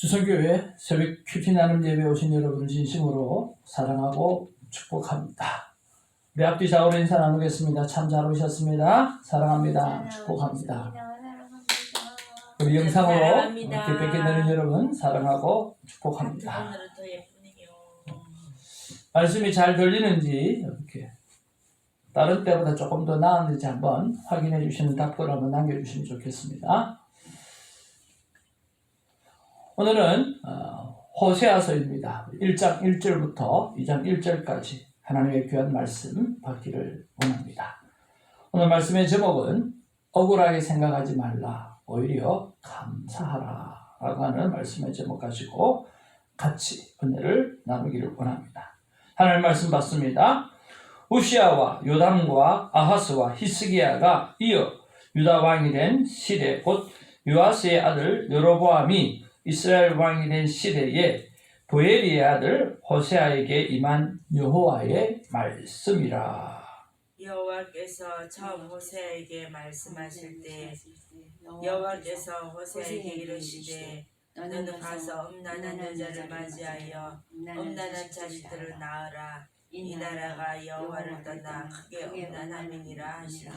주선교회 새벽 큐티 나눔 예배 오신 여러분을 진심으로 사랑하고 축복합니다. 우리 앞뒤 좌우로 인사 나누겠습니다. 참 잘 오셨습니다. 사랑합니다. 축복합니다. 우리 영상으로 이렇게 뵙게 되는 여러분 사랑하고 축복합니다. 말씀이 잘 들리는지 이렇게 다른 때보다 조금 더 나았는지 한번 확인해 주시는 답글 한번 남겨주시면 좋겠습니다. 오늘은 호세아서입니다. 1장 1절부터 2장 1절까지 하나님의 귀한 말씀 받기를 원합니다. 오늘 말씀의 제목은 억울하게 생각하지 말라, 오히려 감사하라 라고 하는 말씀의 제목 가지고 같이 은혜를 나누기를 원합니다. 하나님 말씀 받습니다. 우시아와 요담과 아하스와 히스기야가 이어 유다 왕이 된 시대 곧 요아스의 아들 여로보암이 이스라엘 왕이 된 시대에 보엘리의 아들 호세아에게 임한 여호와의 말씀이라. 여호와께서 처음 호세아에게 말씀하실 때 여호와께서 호세아에게 이르시되 너는 가서 음란한 여자를 맞이하여 음란한 자식들을 낳으라. 이 나라가 여호와를 떠나 크게 음란함이니라 하시니.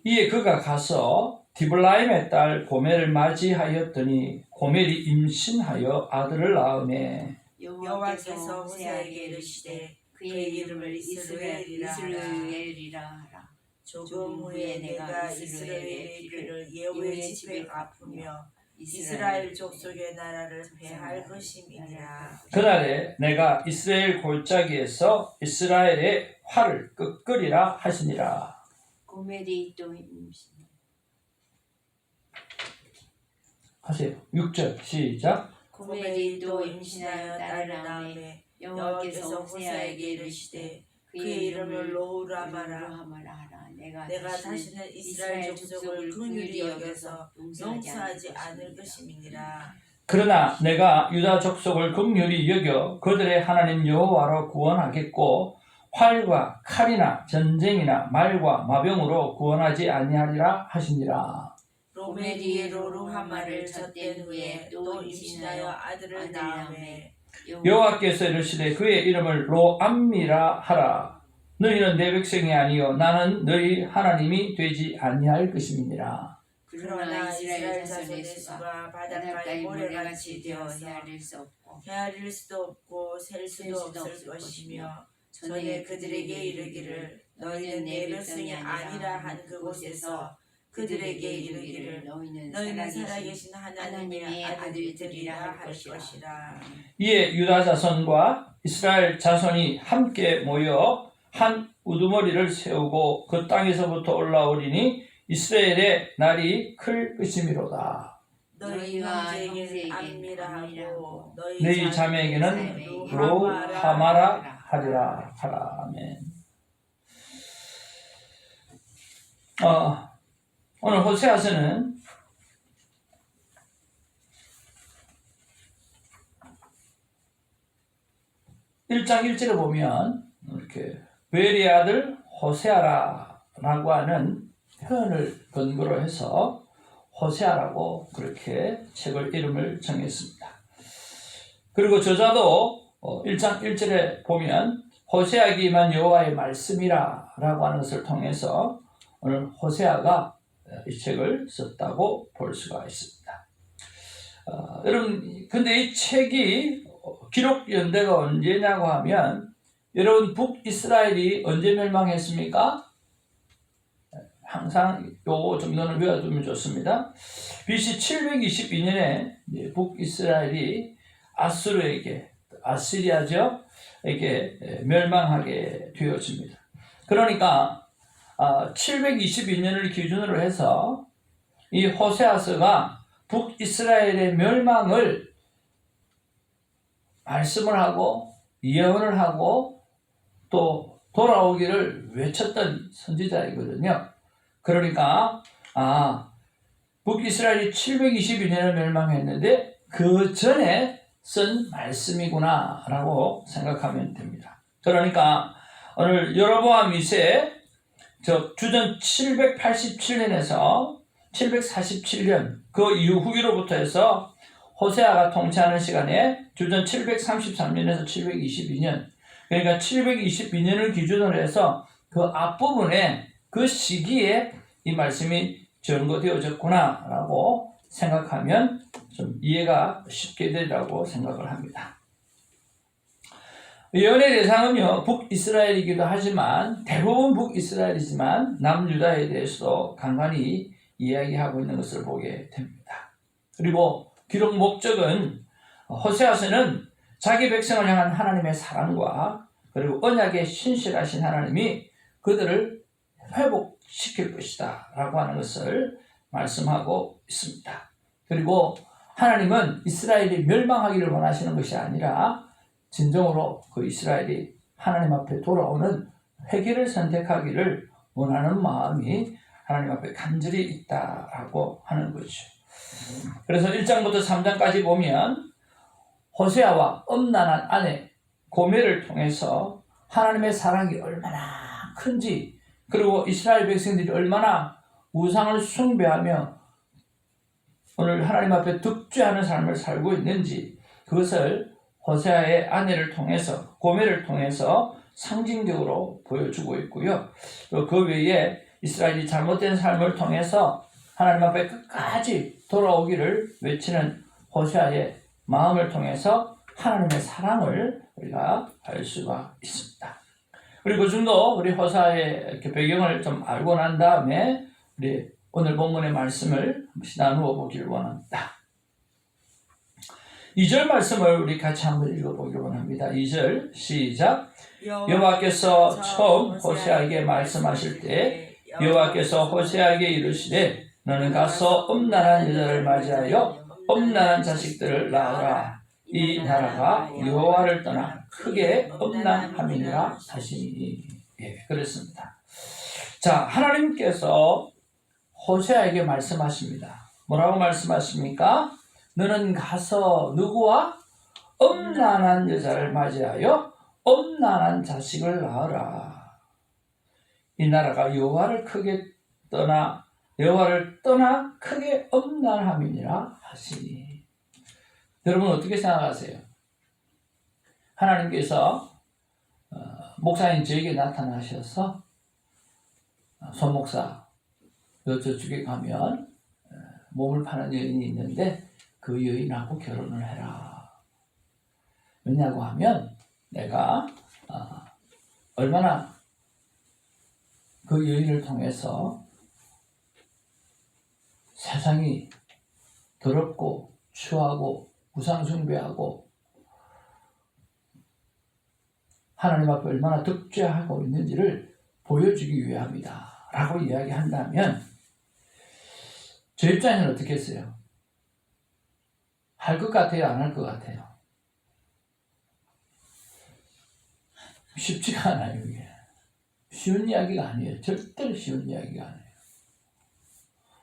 이에 그가 가서 디블라임의 딸 고멜을 맞이하였더니 고멜이 임신하여 아들을 낳으매 여호와께서 호세아에게 이르시되 그의 이름을 이스라엘이라 하라. 조금 후에 내가 이스라엘의 피를 예후의 집에 갚으며 이스라엘 족속의 나라를 폐할 것임이니라. 그날에 내가 이스라엘 골짜기에서 이스라엘의 활을 끄끄리라 하시니라. 고멜이 또 임신. 하세요. 6절 시작. 고멜이 또 임신하여 딸을 낳으매 여호와께서 호세아에게 이르시되 그의 이름을 로후라마라 하라. 내가 다시는 이스라엘 족속을 긍휼히 여겨서 용서하지 않을 것임이니라. 그러나 내가 유다 족속을 긍휼히 여겨 그들의 하나님 여호와로 구원하겠고 활과 칼이나 전쟁이나 말과 마병으로 구원하지 아니하리라 하시니라. 고멜이 로루하마를 젖된 후에 또 임신하여 아들을 낳으매 여호와께서 이르시되 그의 이름을 로암미라 하라. 너희는 내 백성이 아니요 나는 너희 하나님이 되지 아니할 것임이니라. 그러나 이스라엘 자손의 수가 바닷가의 모래같이 되어서 헤아릴 수도 없고 셀 수도 없을 것이며 전에 그들에게 이르기를 너희는 내 백성이 아니라 한 그곳에서 그들에게 이르기를 너희는 살아계신 하나님의 아들들이라 할 것이라. 이에 유다 자손과 이스라엘 자손이 함께 모여 한 우두머리를 세우고 그 땅에서부터 올라오리니 이스라엘의 날이 클 것이미로다. 너희 형제에게는 암미라 하고 너희 자매에게는 로하마라 하리라 하라. 아멘. 오늘 호세아서는 (1장 1절에) 보면 이렇게 보엘리의 아들 호세아라라고 하는 표현을 근거로 해서 호세아라고 그렇게 책을 이름을 정했습니다. 그리고 저자도 1장 1절에 보면 호세아에게 임한 여호와의 말씀이라 라고 하는 것을 통해서 오늘 호세아가 이 책을 썼다고 볼 수가 있습니다. 여러분, 근데 이 책이 기록 연대가 언제냐고 하면 여러분, 북이스라엘이 언제 멸망했습니까? 항상 요거 정도는 외워두면 좋습니다. BC 722년에 북이스라엘이 아수르에게, 아시리아죠? 에게 멸망하게 되어집니다. 그러니까 722년을 기준으로 해서 이 호세아서가 북이스라엘의 멸망을 말씀을 하고 예언을 하고 또 돌아오기를 외쳤던 선지자이거든요. 그러니까 북이스라엘이 722년을 멸망했는데 그 전에 쓴 말씀이구나 라고 생각하면 됩니다. 그러니까 오늘 여로보암 2세 주전 787년에서 747년 그 이후 후기로부터 해서 호세아가 통치하는 시간에 주전 733년에서 722년, 그러니까 722년을 기준으로 해서 그 앞부분에 그 시기에 이 말씀이 전거되어졌구나라고 생각하면 좀 이해가 쉽게 되리라고 생각을 합니다. 예언의 대상은요, 북이스라엘이기도 하지만 대부분 북이스라엘이지만 남유다에 대해서도 간간히 이야기하고 있는 것을 보게 됩니다. 그리고 기록 목적은 호세아서는 자기 백성을 향한 하나님의 사랑과 그리고 언약에 신실하신 하나님이 그들을 회복시킬 것이다 라고 하는 것을 말씀하고 있습니다. 그리고 하나님은 이스라엘이 멸망하기를 원하시는 것이 아니라 진정으로 그 이스라엘이 하나님 앞에 돌아오는 회개를 선택하기를 원하는 마음이 하나님 앞에 간절히 있다라고 하는 거죠. 그래서 1장부터 3장까지 보면 호세아와 엄난한 아내 고멜을 통해서 하나님의 사랑이 얼마나 큰지, 그리고 이스라엘 백성들이 얼마나 우상을 숭배하며 오늘 하나님 앞에 득죄하는 삶을 살고 있는지, 그것을 호세아의 아내를 통해서, 고멜을 통해서 상징적으로 보여주고 있고요. 또 그 외에 이스라엘이 잘못된 삶을 통해서 하나님 앞에 끝까지 돌아오기를 외치는 호세아의 마음을 통해서 하나님의 사랑을 우리가 알 수가 있습니다. 그리고 그 정도 우리 호세아의 이렇게 배경을 좀 알고 난 다음에 우리 오늘 본문의 말씀을 한번 나누어 보기를 원합니다. 2절 말씀을 우리 같이 한번 읽어보기를 원합니다. 2절 시작. 여호와께서 처음 호세아에게 말씀하실 때 여호와께서 호세아에게 이르시되 너는 가서 엄난한 여자를 맞이하여 엄난한 자식들을 낳으라. 이 나라가 여호와를 떠나 크게 엄난함이니라 하시니. 예, 그렇습니다. 자, 하나님께서 호세아에게 말씀하십니다. 뭐라고 말씀하십니까? 너는 가서 누구와? 엄난한 여자를 맞이하여 엄난한 자식을 낳으라. 이 나라가 여호와를 떠나 크게 엄난함이니라 하시니. 여러분 어떻게 생각하세요? 하나님께서 목사님 저에게 나타나셔서 손 목사, 너 저쪽에 가면 몸을 파는 여인이 있는데 그 여인하고 결혼을 해라. 왜냐고 하면 내가 얼마나 그 여인을 통해서 세상이 더럽고 추하고 우상숭배하고 하나님 앞에 얼마나 득죄하고 있는지를 보여주기 위함이다 라고 이야기한다면 저 입장에는 어떻게 했어요? 할 것 같아요? 안 할 것 같아요? 쉽지가 않아요. 이게 쉬운 이야기가 아니에요. 절대로 쉬운 이야기가 아니에요.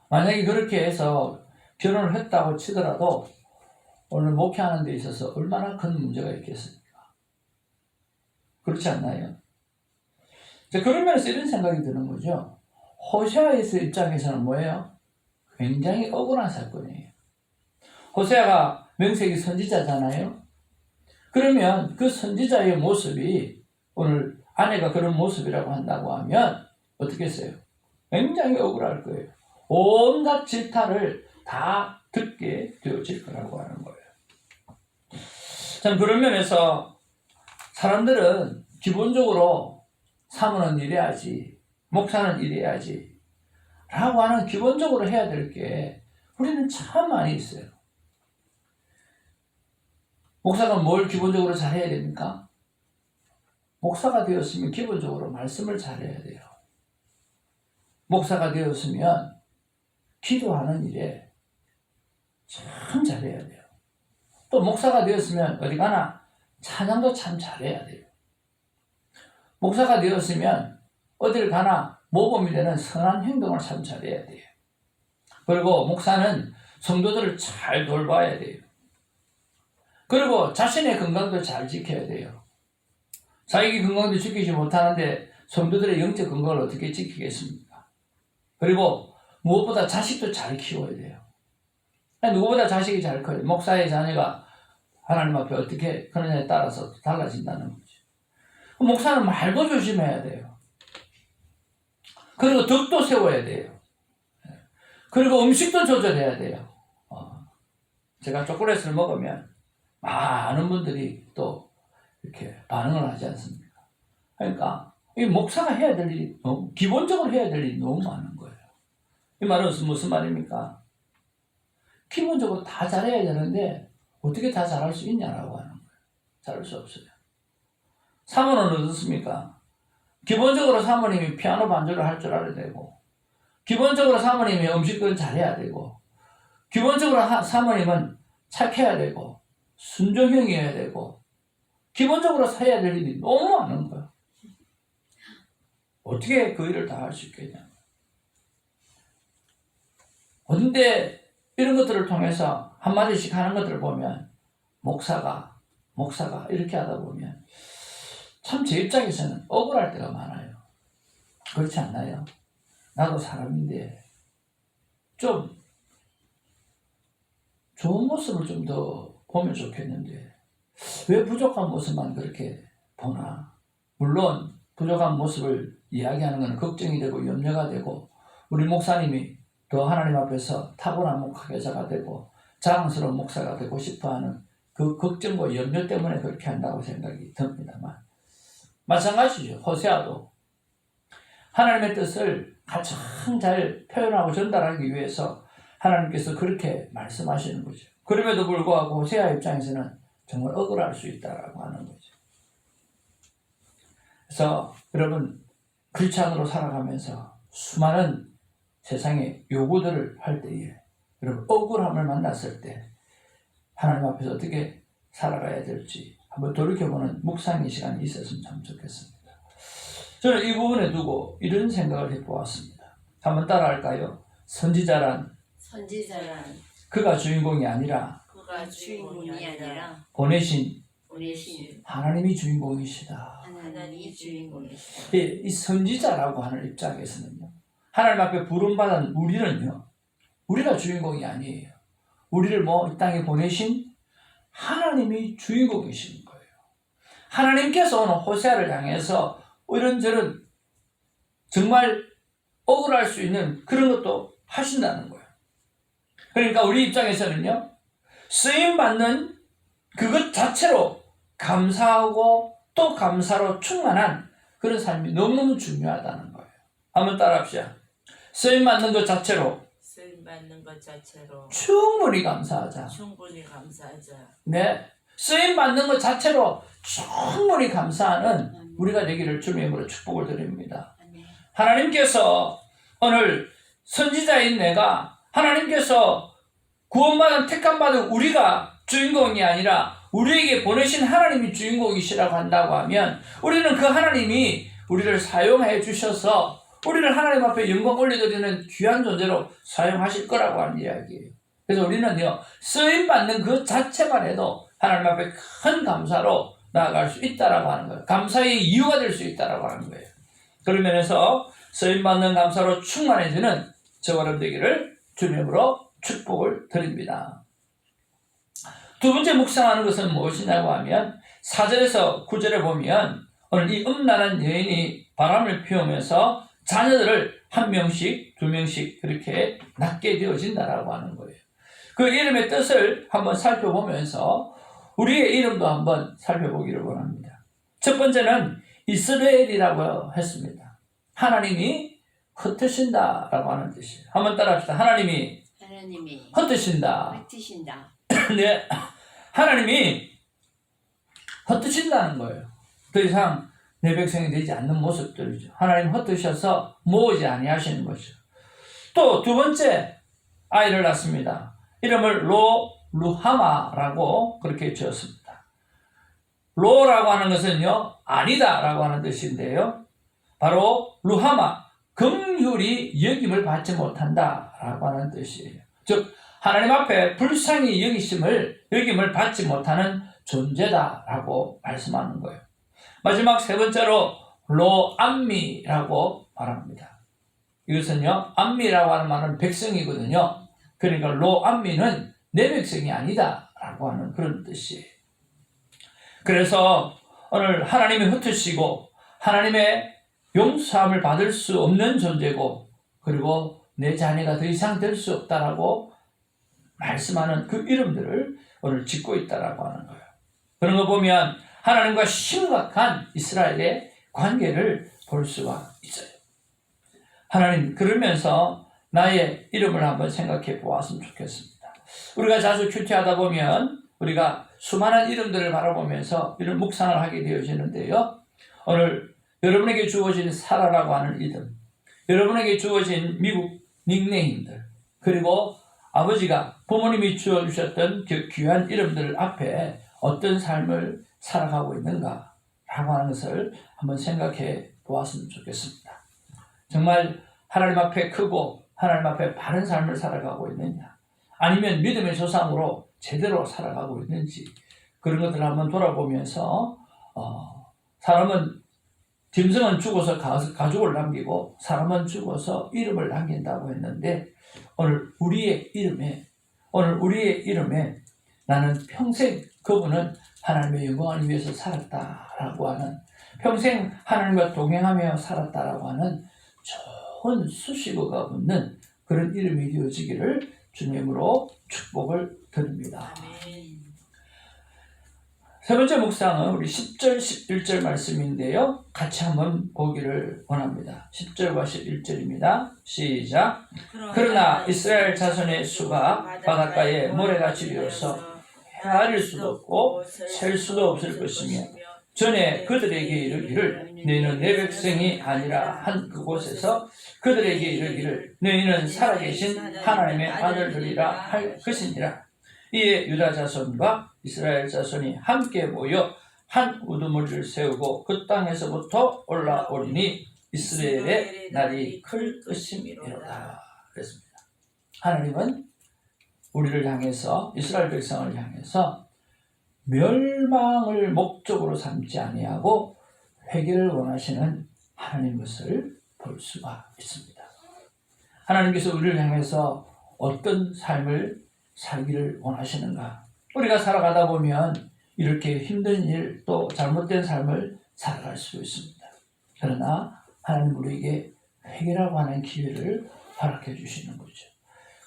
만약에 그렇게 해서 결혼을 했다고 치더라도 오늘 목회하는 데 있어서 얼마나 큰 문제가 있겠습니까? 그렇지 않나요? 자, 그러면서 이런 생각이 드는 거죠. 호세아의 입장에서는 뭐예요? 굉장히 억울한 사건이에요. 호세아가 명색이 선지자잖아요. 그러면 그 선지자의 모습이 오늘 아내가 그런 모습이라고 한다고 하면 어떻게 했어요? 굉장히 억울할 거예요. 온갖 질타를 다 듣게 되어질 거라고 하는 거예요. 참 그런 면에서 사람들은 기본적으로 사모는 이래야지, 목사는 이래야지 라고 하는 기본적으로 해야 될 게 우리는 참 많이 있어요. 목사가 뭘 기본적으로 잘해야 됩니까? 목사가 되었으면 기본적으로 말씀을 잘해야 돼요. 목사가 되었으면 기도하는 일에 참 잘해야 돼요. 또 목사가 되었으면 어디 가나 찬양도 참 잘해야 돼요. 목사가 되었으면 어딜 가나 모범이 되는 선한 행동을 참 잘해야 돼요. 그리고 목사는 성도들을 잘 돌봐야 돼요. 그리고 자신의 건강도 잘 지켜야 돼요. 자기 건강도 지키지 못하는데 성도들의 영적 건강을 어떻게 지키겠습니까? 그리고 무엇보다 자식도 잘 키워야 돼요. 누구보다 자식이 잘 커요. 목사의 자녀가 하나님 앞에 어떻게 그러냐에 따라서 달라진다는 거죠. 목사는 말도 조심해야 돼요. 그리고 덕도 세워야 돼요. 그리고 음식도 조절해야 돼요. 제가 초콜릿을 먹으면 많은 분들이 또 이렇게 반응을 하지 않습니까? 그러니까 이 목사가 해야 될 일이 기본적으로 해야 될 일이 너무 많은 거예요. 이 말은 무슨 말입니까? 기본적으로 다 잘해야 되는데 어떻게 다 잘할 수 있냐라고 하는 거예요. 잘할 수 없어요. 사모는 어떻습니까? 기본적으로 사모님이 피아노 반주를 할 줄 알아야 되고, 기본적으로 사모님이 음식을 잘해야 되고, 기본적으로 사모님은 착해야 되고, 순종형이어야 되고, 기본적으로 해야 될 일이 너무 많은 거예요. 어떻게 그 일을 다 할 수 있겠냐. 그런데 이런 것들을 통해서 한마디씩 하는 것들을 보면 목사가 이렇게 하다 보면 참 제 입장에서는 억울할 때가 많아요. 그렇지 않나요? 나도 사람인데 좀 좋은 모습을 좀 더 보면 좋겠는데 왜 부족한 모습만 그렇게 보나? 물론 부족한 모습을 이야기하는 것은 걱정이 되고 염려가 되고 우리 목사님이 더 하나님 앞에서 탁월한 목회자가 되고 자랑스러운 목사가 되고 싶어하는 그 걱정과 염려 때문에 그렇게 한다고 생각이 듭니다만 마찬가지죠. 호세아도 하나님의 뜻을 가장 잘 표현하고 전달하기 위해서 하나님께서 그렇게 말씀하시는 거죠. 그럼에도 불구하고 호세아 입장에서는 정말 억울할 수 있다라고 하는 거죠. 그래서 여러분 크리스찬으로 살아가면서 수많은 세상의 요구들을 할 때에 여러분 억울함을 만났을 때 하나님 앞에서 어떻게 살아가야 될지 한번 돌이켜보는 묵상의 시간이 있었으면 참 좋겠습니다. 저는 이 부분에 두고 이런 생각을 해보았습니다. 한번 따라할까요? 선지자란 그가 주인공이 아니라 주인공이 아니라 보내신 보내신 하나님이 주인공이시다. 하나님이 주인공이시다. 이 선지자라고 하는 입장에서는요. 하나님 앞에 부름받은 우리는요. 우리가 주인공이 아니에요. 우리를 이 땅에 보내신 하나님이 주인공이신 거예요. 하나님께서 오늘 호세아를 향해서 이런저런 정말 억울할 수 있는 그런 것도 하신다는 거예요. 그러니까 우리 입장에서는요. 쓰임받는 그것 자체로 감사하고 또 감사로 충만한 그런 삶이 너무너무 중요하다는 거예요. 한번 따라합시다. 쓰임받는 것 자체로 충분히 감사하자. 네, 쓰임받는 것 자체로 충분히 감사하는 우리가 되기를 주님의 이름으로 축복을 드립니다. 하나님께서 오늘 선지자인 내가 하나님께서 구원받은 택함받은 우리가 주인공이 아니라 우리에게 보내신 하나님이 주인공이시라고 한다고 하면 우리는 그 하나님이 우리를 사용해 주셔서 우리를 하나님 앞에 영광 올려드리는 귀한 존재로 사용하실 거라고 하는 이야기예요. 그래서 우리는요 쓰임받는 그 자체만 해도 하나님 앞에 큰 감사로 나아갈 수 있다라고 하는 거예요. 감사의 이유가 될 수 있다라고 하는 거예요. 그런 면에서 쓰임받는 감사로 충만해지는 저와 여러분 되기를 주님으로 축복을 드립니다. 두 번째 묵상하는 것은 무엇이냐고 하면 4절에서 9절에 보면 오늘 이 음란한 여인이 바람을 피우면서 자녀들을 한 명씩 두 명씩 그렇게 낳게 되어진다라고 하는 거예요. 그 이름의 뜻을 한번 살펴보면서 우리의 이름도 한번 살펴보기를 원합니다. 첫 번째는 이스라엘이라고 했습니다. 하나님이 흩으신다라고 하는 뜻이에요. 한번 따라합시다. 하나님이 흩으신다. 네, 하나님이 흩으신다는 거예요. 더 이상 내 백성이 되지 않는 모습들이죠. 하나님 흩으셔서 모으지 아니하시는 것이죠. 또 두 번째 아이를 낳습니다. 이름을 루하마라고 그렇게 지었습니다. 로라고 하는 것은요 아니다라고 하는 뜻인데요. 바로 루하마 긍휼히 여김을 받지 못한다라고 하는 뜻이에요. 즉 하나님 앞에 불쌍히 여김을 받지 못하는 존재다라고 말씀하는 거예요. 마지막 세 번째로 로암미라고 말합니다. 이것은요 암미라고 하는 말은 백성이거든요. 그러니까 로암미는 내 백성이 아니다 라고 하는 그런 뜻이에요. 그래서 오늘 하나님이 흩으시고 하나님의 용서함을 받을 수 없는 존재고 그리고 내 자녀가 더 이상 될 수 없다라고 말씀하는 그 이름들을 오늘 짓고 있다라고 하는 거예요. 그런 거 보면 하나님과 심각한 이스라엘의 관계를 볼 수가 있어요. 하나님 그러면서 나의 이름을 한번 생각해 보았으면 좋겠습니다. 우리가 자주 큐티하다 보면 우리가 수많은 이름들을 바라보면서 이런 묵상을 하게 되어지는데요. 오늘 여러분에게 주어진 사라라고 하는 이름, 여러분에게 주어진 미국 닉네임들, 그리고 아버지가 부모님이 주어주셨던 그 귀한 이름들 앞에 어떤 삶을 살아가고 있는가 라고 하는 것을 한번 생각해 보았으면 좋겠습니다. 정말 하나님 앞에 크고 하나님 앞에 바른 삶을 살아가고 있느냐, 아니면 믿음의 조상으로 제대로 살아가고 있는지, 그런 것들을 한번 돌아보면서 사람은 짐승은 죽어서 가죽을 남기고 사람은 죽어서 이름을 남긴다고 했는데 오늘 우리의 이름에 나는 평생 그분은 하나님의 영광을 위해서 살았다라고 하는, 평생 하나님과 동행하며 살았다라고 하는 좋은 수식어가 붙는 그런 이름이 되어지기를 주님으로 축복을 드립니다. 아멘. 세 번째 묵상은 우리 10절, 11절 말씀인데요. 같이 한번 보기를 원합니다. 10절과 11절입니다. 시작. 그러나 이스라엘 자손의 수가 바닷가에 모래같이 되어서 헤아릴 수도 없고 셀 수도 없을 것이며 전에 그들에게 이르기를 너희는 내 백성이 아니라 한 그곳에서 그들에게 이르기를 너희는 살아계신 하나님의 아들들이라 할 것이니라. 이에 유다 자손과 이스라엘 자손이 함께 모여 한 우두머리를 세우고 그 땅에서부터 올라오리니 이스라엘의 날이 클 것이미로다. 그랬습니다. 하나님은 우리를 향해서, 이스라엘 백성을 향해서 멸망을 목적으로 삼지 아니하고 회개를 원하시는 하나님 것을 볼 수가 있습니다. 하나님께서 우리를 향해서 어떤 삶을 살기를 원하시는가? 우리가 살아가다 보면 이렇게 힘든 일, 또 잘못된 삶을 살아갈 수 있습니다. 그러나 하나님 우리에게 회개라고 하는 기회를 허락해 주시는 거죠.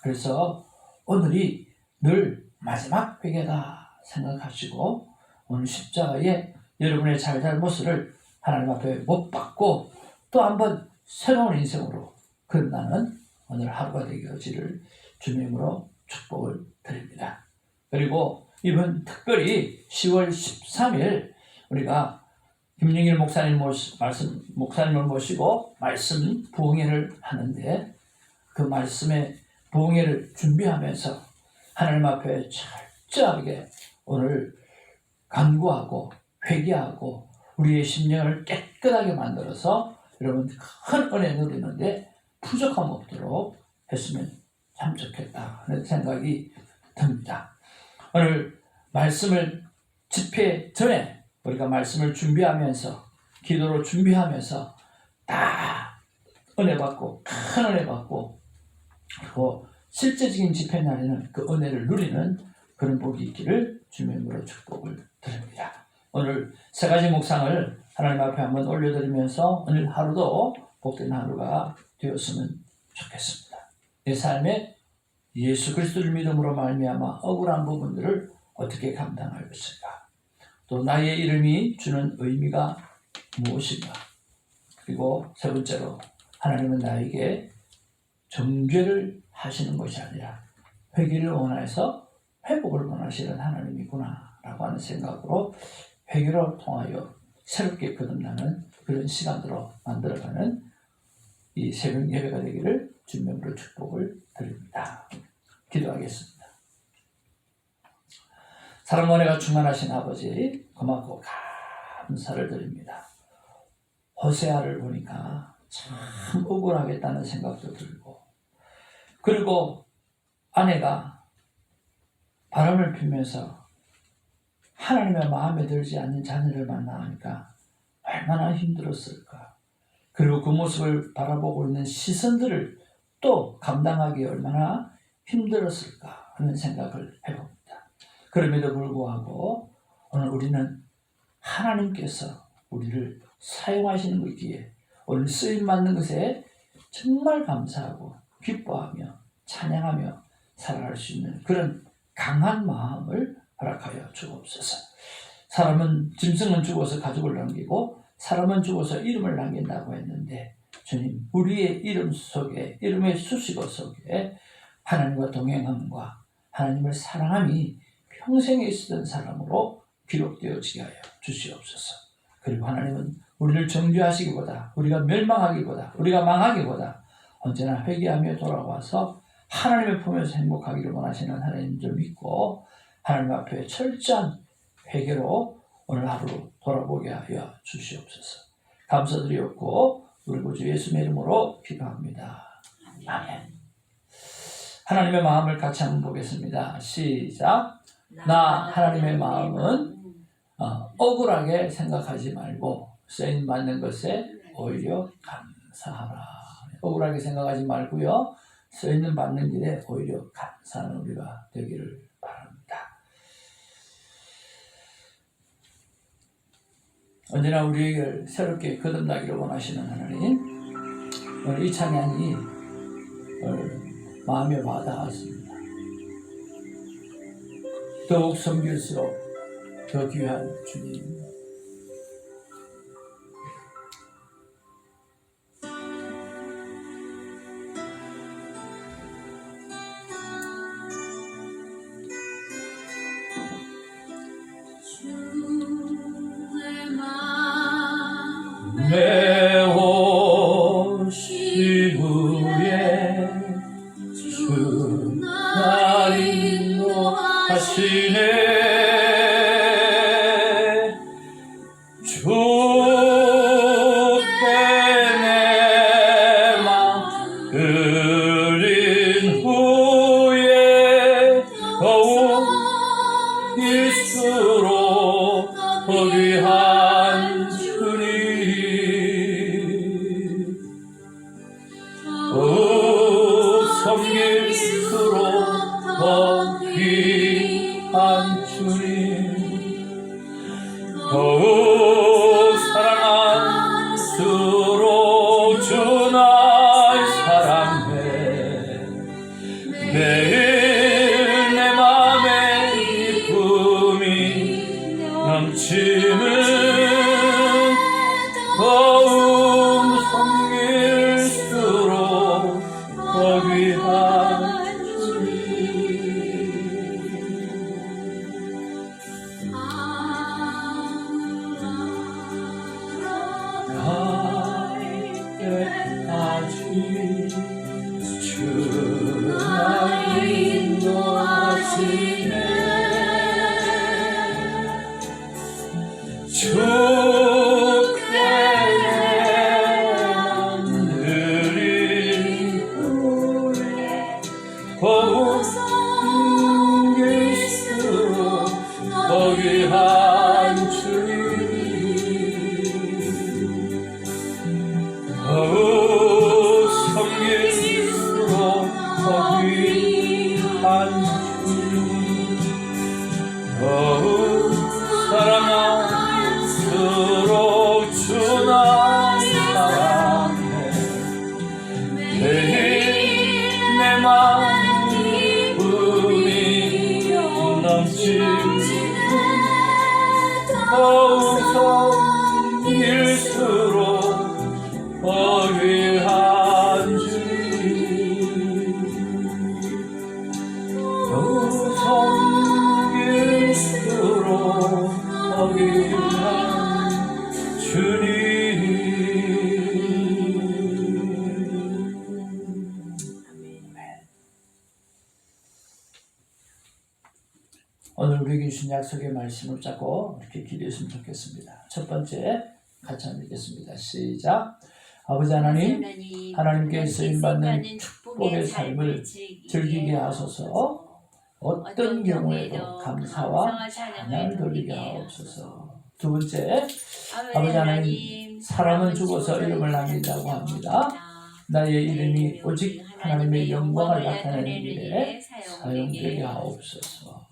그래서 오늘이 늘 마지막 회개다 생각하시고 오늘 십자가에 여러분의 잘잘못을 하나님 앞에 못 박고 또 한번 새로운 인생으로 끝나는 오늘 하루가 되기를 주님으로 축복을 드립니다. 그리고 이번 특별히 10월 13일 우리가 김영일 목사님을 모시고 말씀 부흥회를 하는데 그 말씀의 부흥회를 준비하면서 하나님 앞에 철저하게 오늘 간구하고 회개하고 우리의 심령을 깨끗하게 만들어서 여러분 큰 은혜 누리는데 부족함 없도록 했으면 참 좋겠다 하는 생각이 듭니다. 오늘 말씀을 집회 전에 우리가 말씀을 준비하면서 기도로 준비하면서 다 은혜 받고 큰 은혜 받고 그리고 실제적인 집회 날에는 그 은혜를 누리는 그런 복이 있기를 주님으로 축복을 드립니다. 오늘 세 가지 묵상을 하나님 앞에 한번 올려드리면서 오늘 하루도 복된 하루가 되었으면 좋겠습니다. 내 삶에 예수 그리스도를 믿음으로 말미암아 억울한 부분들을 어떻게 감당할 것인가, 또 나의 이름이 주는 의미가 무엇인가, 그리고 세 번째로 하나님은 나에게 정죄를 하시는 것이 아니라 회개를 원해서 회복을 원하시는 하나님이구나 라고 하는 생각으로 회개를 통하여 새롭게 거듭나는 그런 시간으로 만들어가는 이 새벽 예배가 되기를 주님으로 축복을 드립니다. 기도하겠습니다. 사랑과 은혜가 충만하신 아버지 고맙고 감사를 드립니다. 호세아를 보니까 참 억울하겠다는 생각도 들고, 그리고 아내가 바람을 피면서 하나님의 마음에 들지 않는 자녀를 만나니까 얼마나 힘들었을까. 그리고 그 모습을 바라보고 있는 시선들을 또 감당하기 얼마나 힘들었을까 하는 생각을 해봅니다. 그럼에도 불구하고 오늘 우리는 하나님께서 우리를 사용하시는 것이기에 오늘 쓰임받는 것에 정말 감사하고 기뻐하며 찬양하며 살아갈 수 있는 그런 강한 마음을 허락하여 주옵소서. 사람은 짐승은 죽어서 가죽을 남기고 사람은 죽어서 이름을 남긴다고 했는데 주님, 우리의 이름 속에, 이름의 수식어 속에 하나님과 동행함과 하나님을 사랑함이 평생에 있었던 사람으로 기록되어지게 하여 주시옵소서. 그리고 하나님은 우리를 정죄하시기보다, 우리가 멸망하기보다, 우리가 망하기보다 언제나 회개하며 돌아와서 하나님의 품에서 행복하기를 원하시는 하나님인 줄 믿고 하나님 앞에 철저한 회개로 오늘 하루 돌아보게 하여 주시옵소서. 감사드리옵고 우리 구주 예수의 이름으로 기도합니다. 아멘. 하나님의 마음을 같이 한번 보겠습니다. 시작. 나 하나님의 마음은 억울하게 생각하지 말고 쓰임받는 것에 오히려 감사하라. 억울하게 생각하지 말고요. 쓰임 받는 길에 오히려 감사하는 우리가 되기를 바랍니다. 언제나 우리에게 새롭게 거듭나기를 원하시는 하나님, 오늘 이 찬양이 마음에 와닿았습니다. 더욱 섬길수록 더 귀한 주님, 내 오시 후에 주 날 인도하시네. 주께 내 맘 드린 후에 더욱 일수록 더 귀한 주님, 섬길수록 더 귀한 주님, 더욱 사랑할수록 주 날 사랑해. 매일 내 맘에 기쁨이 넘치는 더욱 섬길수록 더 귀한 주 날 인도하시네. 주께 드린 후에 더욱 섬길수록 더 귀한 주님, 더욱 섬길수록 더 귀한 주님, 더욱 사랑할수록 주 날 사랑해. 매일 내 맘 기쁨이 넘치는 더욱 섬길수록 더 귀한 주님, 더욱 섬길수록 더 귀한 주님. 오늘 우리에게 주신 약속의 말씀을 잡고 이렇게 기도했으면 좋겠습니다. 첫 번째 같이 한번 읽겠습니다. 시작. 아버지 하나님, 하나님께 쓰임받는 축복의 삶을 즐기게 하소서. 어떤 경우에도 감사와 찬양을 돌리게 하옵소서. 두 번째, 아버지 하나님, 사람은 죽어서 이름을 남긴다고 합니다. 나의 이름이 오직 하나님의 영광을 나타내는 일에 사용되게 하옵소서.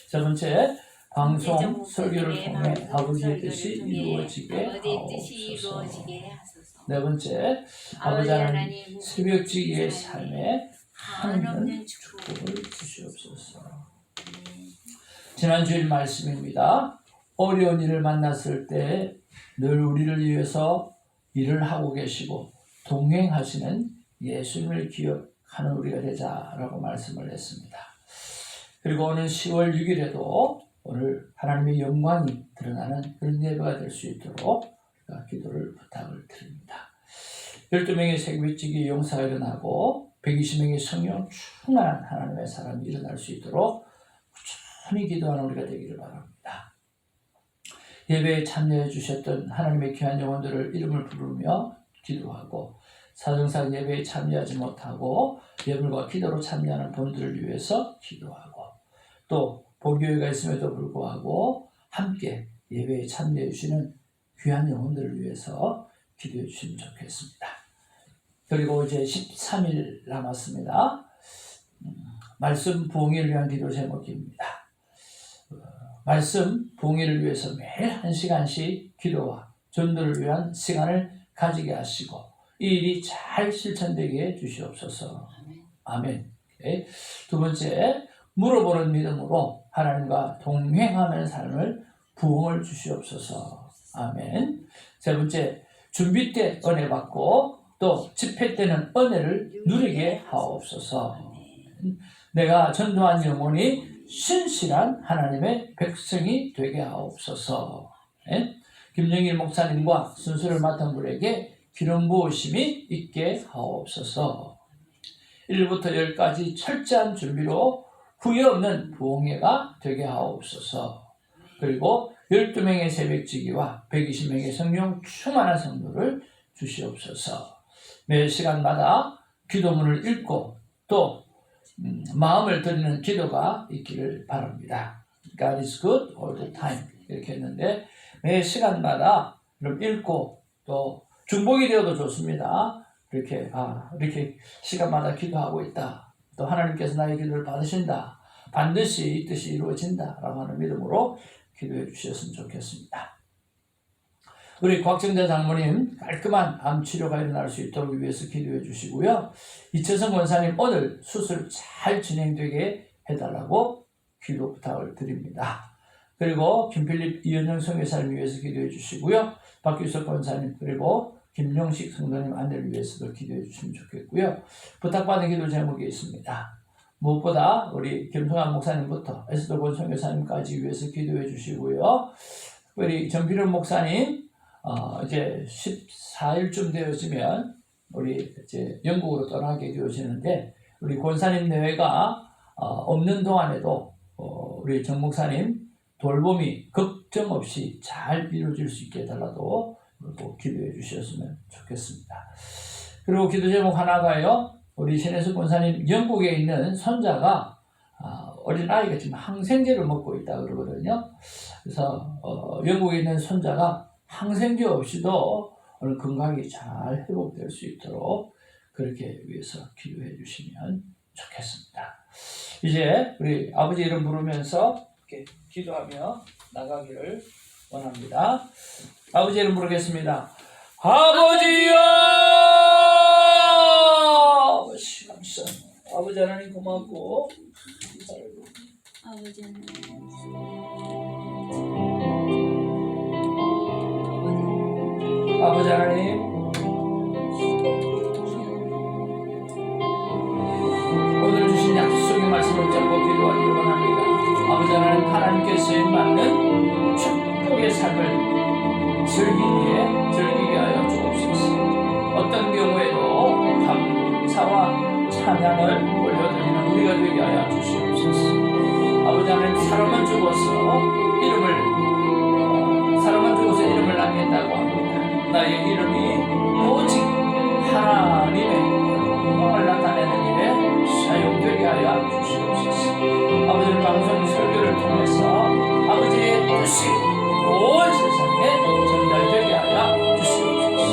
세 번째, 방송 설교를 통해 아버지의 뜻이 이루어지게 하옵소서. 네 번째, 아버지 하나님 새벽지기의 삶에 한없는 축복을 주시옵소서. 지난 주일 말씀입니다. 어려운 일을 만났을 때 늘 우리를 위해서 일을 하고 계시고 동행하시는 예수님을 기억하는 우리가 되자라고 말씀을 했습니다. 그리고 오늘 10월 6일에도 오늘 하나님의 영광이 드러나는 그런 예배가 될 수 있도록 기도를 부탁을 드립니다. 12명의 새벽지기 용사가 일어나고 120명의 성령 충만한 하나님의 사람이 일어날 수 있도록 꾸준히 기도하는 우리가 되기를 바랍니다. 예배에 참여해 주셨던 하나님의 귀한 영혼들을 이름을 부르며 기도하고 사정상 예배에 참여하지 못하고 예물과 기도로 참여하는 분들을 위해서 기도하고 또 본교회가 있음에도 불구하고 함께 예배에 참여해 주시는 귀한 영혼들을 위해서 기도해 주시면 좋겠습니다. 그리고 이제 13일 남았습니다. 말씀 부흥회를 위한 기도 제목입니다. 말씀 부흥회를 위해서 매일 1시간씩 기도와 전도를 위한 시간을 가지게 하시고 이 일이 잘 실천되게 해 주시옵소서. 아멘. 오케이. 두 번째, 물어보는 믿음으로 하나님과 동행하는 삶을 부흥을 주시옵소서. 아멘. 세 번째, 준비 때 은혜 받고 또 집회 때는 은혜를 누리게 하옵소서. 내가 전도한 영혼이 신실한 하나님의 백성이 되게 하옵소서. 김영일 목사님과 순서를 맡은 분에게 기름 부으심이 있게 하옵소서. 1부터 10까지 철저한 준비로 후회 없는 부흥회가 되게 하옵소서. 그리고 12명의 새벽지기와 120명의 성령 충만한 성도를 주시옵소서. 매 시간마다 기도문을 읽고 또 마음을 드리는 기도가 있기를 바랍니다. God is good all the time 이렇게 했는데 매 시간마다 읽고 또 중복이 되어도 좋습니다. 이렇게 시간마다 기도하고 있다. 또 하나님께서 나의 기도를 받으신다. 반드시 이 뜻이 이루어진다라고 하는 믿음으로 기도해 주셨으면 좋겠습니다. 우리 곽정자 장모님 깔끔한 암 치료가 일어날 수 있도록 위해서 기도해 주시고요. 이채성 권사님 오늘 수술 잘 진행되게 해달라고 기도 부탁을 드립니다. 그리고 김필립 이현영 성교사님 위해서 기도해 주시고요. 박규석 권사님 그리고 김용식 성도님 안내를 위해서도 기도해 주시면 좋겠고요. 부탁받은 기도 제목이 있습니다. 무엇보다 우리 김성환 목사님부터 에스더권 성교사님까지 위해서 기도해 주시고요. 우리 정필원 목사님 이제 14일쯤 되어지면 우리 이제 영국으로 떠나게 되어지는데 우리 권사님 내외가 없는 동안에도 우리 정 목사님 돌봄이 걱정 없이 잘 이루어질 수 있게 해달라도 기도해 주셨으면 좋겠습니다. 그리고 기도 제목 하나가요. 우리 신혜숙 권사님 영국에 있는 손자가 어린아이가 지금 항생제를 먹고 있다 그러거든요. 그래서 영국에 있는 손자가 항생제 없이도 오늘 건강이 잘 회복될 수 있도록 그렇게 위해서 기도해 주시면 좋겠습니다. 이제 우리 아버지 이름 부르면서 이렇게 기도하며 나가기를 원합니다. 아버지 이름 부르겠습니다. 아버지여! 아버지 하나님 고맙고 아버지 하나님 아버지 하나님 오늘 주신 약속의 말씀을 잡고 기도하기를 원합니다. 아버지 하나님 하나님께서 임하는 축복의 삶을 즐기게 하여 주옵소서. 어떤 경우에도 감사와 찬양을 올려드리는 우리가 되게 하여 주시옵소서. 아버지 하나님 사람은 죽어서 이름을 남긴다고 합니다. 나의 이름이 오직 하나님의 영광을 나타내는 일에 사용되게 하여 주시옵소서. 아버지는 방송 설교를 통해서 아버지의 뜻이 온 세상에 전달되게 하여 주시옵소서.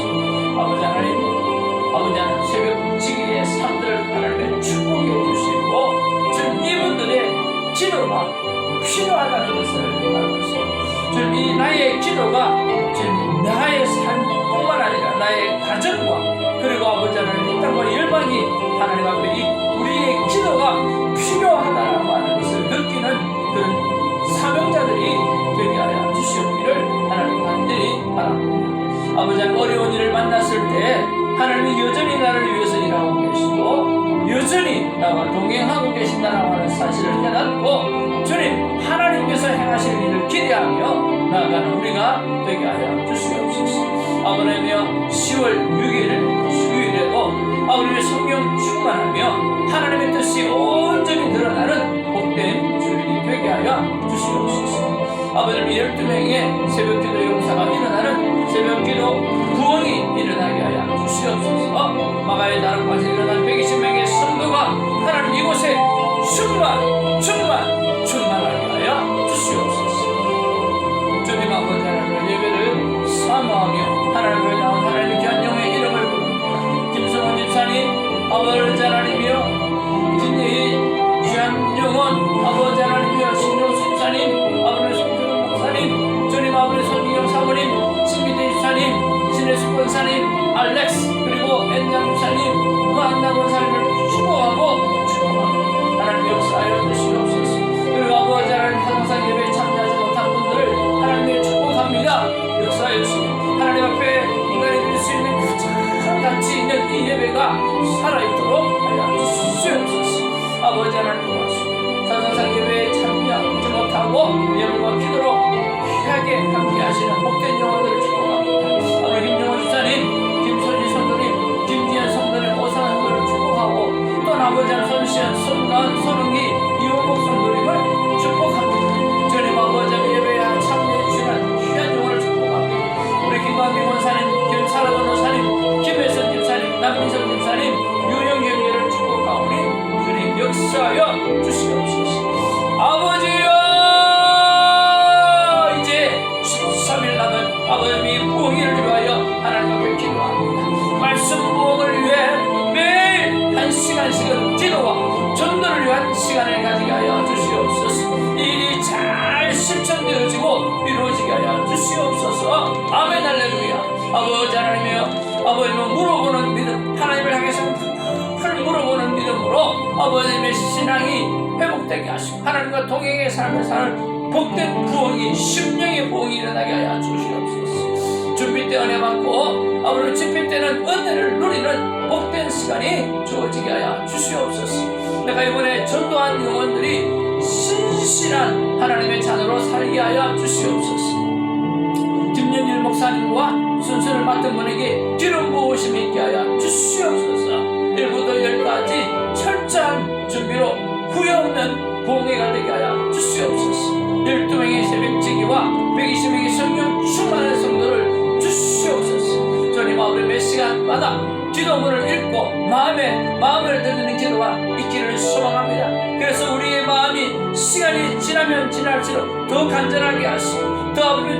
아버지 하나님 새벽 지기의 삶들 필요하다는 것을 알고 있습니다. 주님, 이 나의 기도가 주님 나의 삶뿐만 아니라 나의 가정과 그리고 아버지 하나님 이 땅과 열방이 하나님 앞에 이 우리의 기도가 필요하다라고 하는 것을 느끼는 그런 사명자들이 되게 하여 주시옵기를 하나님 간절히 바랍니다. 아버지 하나님 어려운 일을 만났을 때 하나님이 여전히 나를 위해서 일하고 계시고 여전히 나와 동행하고 계신다라고 하는 사실을 깨닫고 주님 하나님께서 행하실 일을 기대하며 나아가는 우리가 되게 하여 주시옵소서. 아버지며 10월 6일 수요일에도 아버지의 성령 충만하며 하나님의 뜻이 온전히 드러나는 복된 주일이 되게 하여 주시옵소서. 아버지님 12명의 새벽기도 용사가 일어나는 새벽기도 부흥이 일어나게 하여 주시옵소서. 마가의 다락방에서 일어난 120명의 성도가 하나님 이곳에 충만하게 하여 주시옵소서. 주님 아버지 하나님의 예배를 사모하며 하나님을 나온 하나님의 귀한 영의 이름을 부릅니다. 김성원 집사님 아버지 하나님이여 진리의 귀한 영혼 아버지 하나님이여 신용수 집사님 아버지 송태근 목사님 주님 아버지 손기경 사모님 신기대 집사님 신혜숙 권사님 알렉스 그리고 엔장 집사님 무한나 권사님을 축복하고 하나님 역사하여 주시옵소서. 그리고 아버지 하나님 항상 예배에 참여하지 못한 분들을 하나님의 축복합니다. 역사하여 주시고 하나님 앞에 인간이 드릴 수 있는 가장 가치 있는 이 예배가 살아있도록 하여 주시옵소서. 아버지 하나님 고맙습니다. 사정상 예배에 참여하지 못하고 예물과 기도로 귀하게 함께 하시는 복된 영혼들을 축복합니다. 아버지 김영호 집사님 김선희 성도님 김지현 성도님 오상한 성도를 축복하고 또 아버지 하나님 손시현 손가은 손흥기 이원복 성도님을 축복합니다. 주님 아버지 예배에 참여해 주시는 귀한 영혼을 축복합니다. 우리 김광기 원사님 김사라 변호사님 김혜선 집사님 남민석 집사님 유영경 교회를 축복하오니 주님 역사하여 주시옵소서. 아버지여 이제 13일 남은 아버지의 부흥일을 위하여 하나님 앞에 기도합니다. 말씀 부흥을 위해 매일 한 시간씩은 기도와 전도를 위한 시간을 가지게 하여 주시옵소서. 이 일이 잘 실천되어지고 이루어지게 하여 주시옵소서. 아멘 할렐루야. 아버지 하나님이여 아버지는 물어보는 믿음 하나님을 향해서 물어보는 믿음으로 아버지의 신앙이 회복되게 하시고 하나님과 동행의 삶을 사는 복된 부흥이 심령의 부흥이 일어나게 하여 주시옵소서. 준비 때 은혜 받고 아버지 집회 때는 은혜를 누리는 복된 시간이 주어지게 하여 주시옵소서. 내가 이번에 전도한 영혼들이 신실한 하나님의 자녀로 살게 하여 주시옵소서. 김영일 목사님과 순서를 맡은 분에게 기름 부으심이 있게 하여 주시옵소서. 1부터 10까지 철저한 준비로 후회 없는 봉회가 되게 하여 주시옵소서. 12명의 새벽지기와 120명의 성령 충만한 성도를 주시옵소서. 주님 아버지 몇 시간마다 기도문을 읽고 마음을 드리는 기도가 있기를 소망합니다. 그래서 우리의 마음이 시간이 지나면 지날수록 더 간절하게 하시고 더 아버지